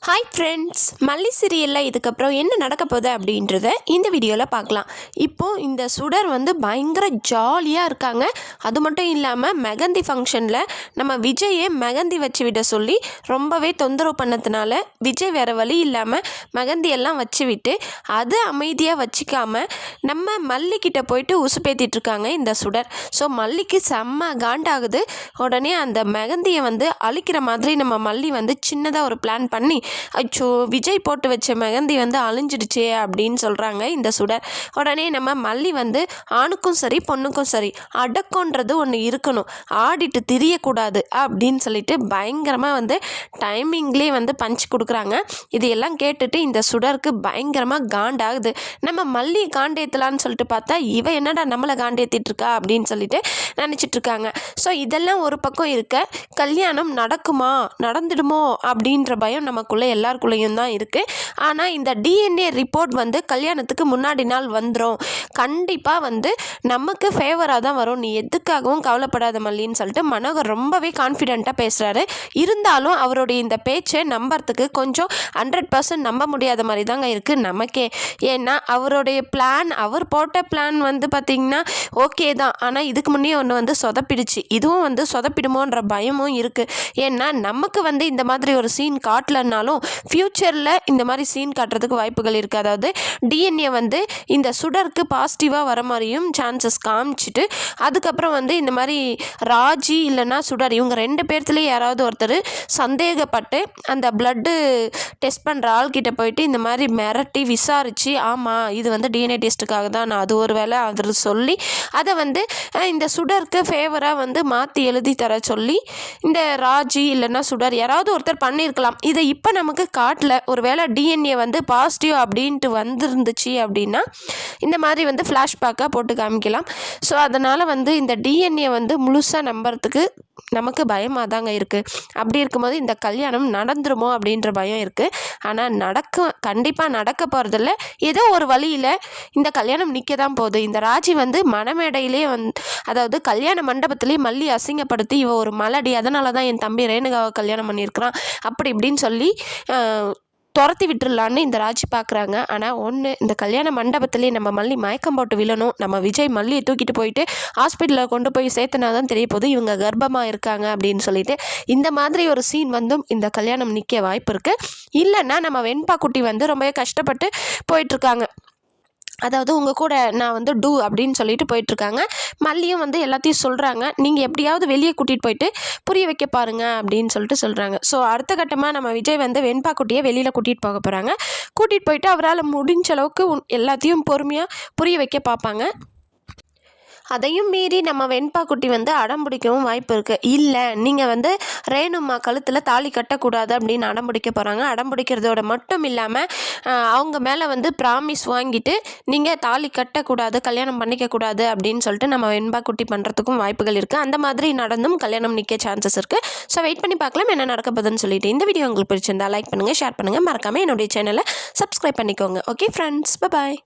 Hi friends, மல்லி சீரியலில் இதுக்கப்புறம் என்ன நடக்க போகுது அப்படின்றத இந்த வீடியோவில் பார்க்கலாம். இப்போது இந்த சுடர் பயங்கர ஜாலியாக இருக்காங்க. அது மட்டும் இல்லாமல் மெகந்தி ஃபங்க்ஷனில் நம்ம விஜயை மெகந்தி வச்சு விட சொல்லி ரொம்பவே தொந்தரவு பண்ணதுனால விஜய் வேறு வழி இல்லாமல் மெகந்தியெல்லாம் வச்சு விட்டு அது அமைதியாக வச்சுக்காமல் நம்ம மல்லிக்கிட்ட போயிட்டு உசுப்பேத்திட்ருக்காங்க இந்த சுடர். ஸோ மல்லிக்கு செம்ம காண்டாகுது. உடனே அந்த மெகந்தியை அழிக்கிற மாதிரி நம்ம மல்லி சின்னதாக ஒரு பிளான் பண்ணி அச்சோ விஜய் போட்டு வச்ச மெகந்தி அழிஞ்சிடுச்சே அப்படின்னு சொல்கிறாங்க இந்த சுடர். உடனே நம்ம மல்லி ஆணுக்கும் சரி பொண்ணுக்கும் சரி அடக்கன்றது ஒன்று இருக்கணும், ஆடிட்டு திரியக்கூடாது அப்படின்னு சொல்லிட்டு பயங்கரமாக டைமிங்லேயே பஞ்ச் கொடுக்குறாங்க. இது எல்லாம் கேட்டுட்டு இந்த சுடருக்கு பயங்கரமாக காண்டாகுது. நம்ம மல்லி காண்டேத்தலான்னு சொல்லிட்டு பார்த்தா இவ என்னடா நம்மளை காண்டேத்திட்டு இருக்கா அப்படின்னு சொல்லிட்டு நினச்சிட்ருக்காங்க. ஸோ இதெல்லாம் ஒரு பக்கம் இருக்க, கல்யாணம் நடக்குமா நடந்துடுமோ அப்படின்ற பயம் நமக்குள்ளே எல்லாருக்குள்ளேயும் தான் இருக்குது. ஆனால் இந்த டிஎன்ஏ ரிப்போர்ட் கல்யாணத்துக்கு முன்னாடி நாள் வந்துடும், கண்டிப்பாக நமக்கு ஃபேவராக தான் வரும், நீ எதுக்காகவும் கவலைப்படாத மல்லின்னு சொல்லிட்டு மனோகர் ரொம்பவே கான்ஃபிடென்ட்டாக பேசுகிறாரு. இருந்தாலும் அவருடைய இந்த பேச்சை நம்புறதுக்கு கொஞ்சம் 100% நம்ப முடியாத மாதிரி தாங்க இருக்குது நமக்கே. ஏன்னா அவருடைய பிளான், அவர் போட்ட பிளான் பார்த்திங்கன்னா ஓகே தான், ஆனால் இதுக்கு முன்னே ஒன்று சொதப்பிடுச்சு, இதுவும் சொதப்பிடுமோன்ற பயமும் இருக்குது. ஏன்னா நமக்கு இந்த மாதிரி ஒரு சீன் காட்டலன்னாலும் ஃப்யூச்சரில் இந்த மாதிரி சீன் காட்டுறதுக்கு வாய்ப்புகள் இருக்குது. அதாவது டிஎன்ஏ இந்த சுடருக்கு பாசிட்டிவாக வர மாதிரியும் சான்சஸ் காமிச்சிட்டு அதுக்கப்புறம் இந்த மாதிரி ராஜி இல்லைன்னா சுடர் இவங்க 2 பேர்த்துலேயே யாராவது ஒருத்தர் சந்தேகப்பட்டு அந்த பிளட்டு டெஸ்ட் பண்ணுற ஆள்கிட்ட போயிட்டு இந்த மாதிரி மிரட்டி விசாரித்து ஆமாம் இது டிஎன்ஏ டெஸ்ட்டுக்காக தான் நான் அது ஒரு வேளை அவர் சொல்லி அதை இந்த சுடருக்கு ஃபேவராக மாற்றி எழுதி தர சொல்லி இந்த ராஜி இல்லைன்னா சுடர் யாராவது ஒருத்தர் பண்ணியிருக்கலாம். இதை இப்போ நமக்கு காட்டல, ஒரு வேளை டிஎன்ஏ பாசிட்டிவ் அப்படின்ட்டு வந்துருந்துச்சு அப்படின்னா இந்த மாதிரி ஃப்ளாஷ்பேக்காக போட்டு காமிக்கலாம். ஸோ அதனால் இந்த டிஎன்ஏ முழுசாக நம்புறதுக்கு நமக்கு பயமாக தாங்க இருக்குது. அப்படி இருக்கும்போது இந்த கல்யாணம் நடந்துருமோ அப்படின்ற பயம் இருக்குது. ஆனால் கண்டிப்பாக நடக்க போகிறதில்ல. ஏதோ ஒரு வழியில் இந்த கல்யாணம் நிற்க தான் போகுது. இந்த ராஜி மணமேடையிலே அதாவது கல்யாண மண்டபத்திலே மல்லி அசிங்கப்படுத்தி இவ ஒரு மலடி, அதனால தான் என் தம்பி ரேணுகாவை கல்யாணம் பண்ணியிருக்கிறான் அப்படி இப்படின்னு சொல்லி துரத்தி விட்டுருலான்னு இந்த ராஜி பார்க்குறாங்க. ஆனால் இந்த கல்யாண மண்டபத்திலே நம்ம மல்லி மயக்கம் போட்டு விழணும், நம்ம விஜய் மல்லியை தூக்கிட்டு போயிட்டு ஹாஸ்பிட்டலில் கொண்டு போய் சேர்த்துனா தான் தெரிய போகுது இவங்க கர்ப்பமாக இருக்காங்க அப்படின்னு சொல்லிட்டு இந்த மாதிரி ஒரு சீன் இந்த கல்யாணம் நிற்க வாய்ப்பு இருக்குது. இல்லைன்னா நம்ம வெண்பா குட்டி ரொம்பவே கஷ்டப்பட்டு போயிட்டுருக்காங்க. அதாவது உங்கள் கூட நான் டூ அப்படின்னு சொல்லிட்டு போயிட்டுருக்காங்க. மல்லியும் எல்லாத்தையும் சொல்கிறாங்க, நீங்கள் எப்படியாவது வெளியே கூட்டிகிட்டு போயிட்டு புரிய வைக்க பாருங்க அப்படின்னு சொல்கிறாங்க. ஸோ அடுத்த கட்டமாக நம்ம விஜய் வெண்பா குட்டியை வெளியில் கூட்டிகிட்டு போக போகிறாங்க. கூட்டிகிட்டு போயிட்டு அவரால் முடிஞ்ச அளவுக்கு எல்லாத்தையும் பொறுமையாக புரிய வைக்க பார்ப்பாங்க. அதையும் மீறி நம்ம வெண்பா குட்டி அடம் பிடிக்கவும் வாய்ப்பு இருக்குது. இல்லை நீங்கள் ரேணுமா கழுத்தில் தாலி கட்டக்கூடாது அப்படின்னு அடம் பிடிக்க போகிறாங்க. அடம் பிடிக்கிறதோட மட்டும் இல்லாமல் அவங்க மேலே ப்ராமிஸ் வாங்கிட்டு நீங்கள் தாலி கட்டக்கூடாது, கல்யாணம் பண்ணிக்கக்கூடாது அப்படின்னு சொல்லிட்டு நம்ம வெண்பா குட்டி பண்ணுறதுக்கும் வாய்ப்புகள் இருக்குது. அந்த மாதிரி நடந்தும் கல்யாணம் நிற்க சான்சஸ் இருக்குது. ஸோ வெயிட் பண்ணி பார்க்கலாம் என்ன நடக்க போகுதுன்னு சொல்லிட்டு. இந்த வீடியோ உங்களுக்கு பிடிச்சிருந்தா லைக் பண்ணுங்கள், ஷேர் பண்ணுங்கள், மறக்காமல் என்னுடைய சேனலை சப்ஸ்கிரைப் பண்ணிக்கோங்க. ஓகே ஃப்ரெண்ட்ஸ், பாய்.